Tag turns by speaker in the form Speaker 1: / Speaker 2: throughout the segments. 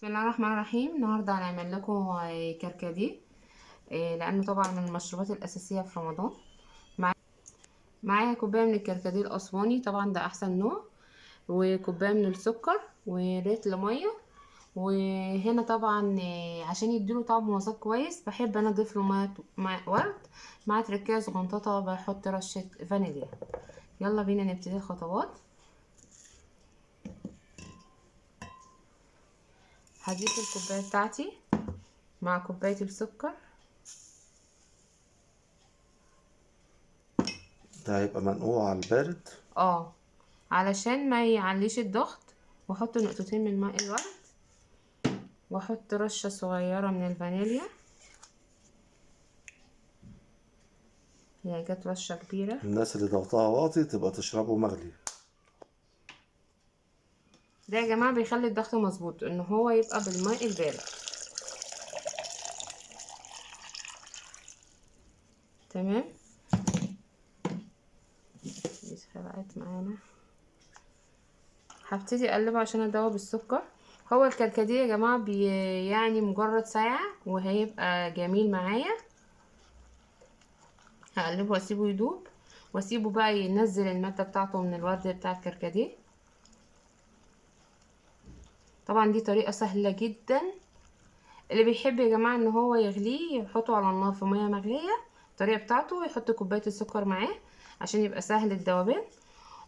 Speaker 1: بسم الله الرحمن الرحيم. النهارده هنعمل لكم كركديه، لانه طبعا من المشروبات الاساسيه في رمضان. معايا كوبايه من الكركديه الاسواني، طبعا ده احسن نوع، وكوبايه من السكر ولتر ميه. وهنا طبعا عشان يديله طعم ومذاق كويس بحب انا اضيف له ماء ورد مع تركية صغنططه، بحط رشه فانيليا. يلا بينا نبتدي الخطوات. هضيف الكوبايه بتاعتي مع كوبايه السكر.
Speaker 2: ده هيبقى منقوع على البارد.
Speaker 1: علشان ما يعليش الضغط. واحط نقطتين من ماء الورد، واحط رشة صغيرة من الفانيليا. هي جت رشة كبيرة.
Speaker 2: الناس اللي ضغطها واطي تبقى تشربه مغلي.
Speaker 1: ده يا جماعة بيخلي الضغط مظبوط، ان هو يبقى بالماء البارد. تمام. دي اتخلقت معانا. هبتدي اقلبه عشان ادوب السكر. هو الكركديه يا جماعة يعني مجرد ساعة وهيبقى جميل معايا. هقلبه واسيبه يدوب، واسيبه بقى ينزل المادة بتاعته من الورد بتاع الكركديه. طبعا دي طريقة سهلة جدا. اللي بيحب يا جماعة ان هو يغليه يحطه على النار في مية مغلية، الطريقة بتاعته يحط كوباية السكر معاه عشان يبقى سهل الذوبان.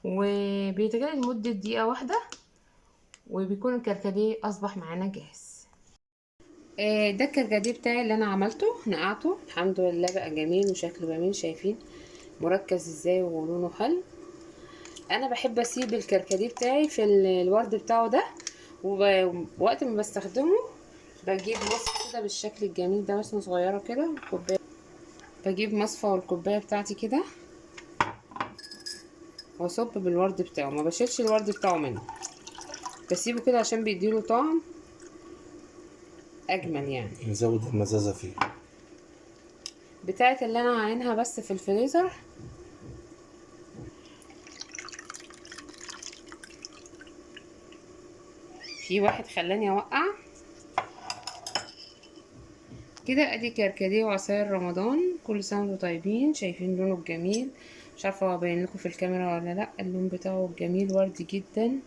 Speaker 1: وبيتغلي لمدة دقيقة واحدة، وبيكون الكركديه اصبح معانا جاهز. ده الكركديه بتاعي اللي انا عملته، نقعته الحمد لله بقى جميل وشكله جميل. شايفين مركز ازاي ولونه حلو. انا بحب اسيب الكركديه بتاعي في الورد بتاعه ده، ووقت ما بستخدمه بجيب مصفى كده بالشكل الجميل ده، مثلا صغيره كده كوبايه. بجيب مصفى والكوبايه بتاعتي كده، واصب بالورد بتاعه. ما بشيلش الورد بتاعه منه، بسيبه كده عشان بيديله طعم اجمل يعني.
Speaker 2: نزود المزازة فيه.
Speaker 1: بتاعت اللي انا عينها بس في الفريزر. في واحد خلاني اوقع كده. ادي كركديه وعصاير رمضان، كل سنه وانتم طيبين. شايفين لونه الجميل؟ مش عارفه ابين لكم في الكاميرا ولا لا. اللون بتاعه جميل وردي جدا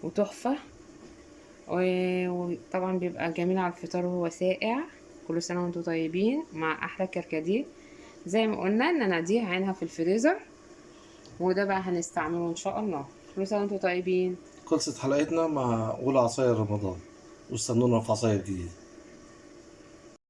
Speaker 1: وتحفه. وطبعا بيبقى جميل على الفطار وهو ساقع. كل سنه وانتم طيبين مع احلى كركديه. زي ما قلنا ان انا دي عينها في الفريزر، وده بقى هنستعمله ان شاء الله. كل سنه وانتم طيبين.
Speaker 2: خلصت حلقتنا مع أولى عصاير رمضان، واستنونا في عصاير جديدة.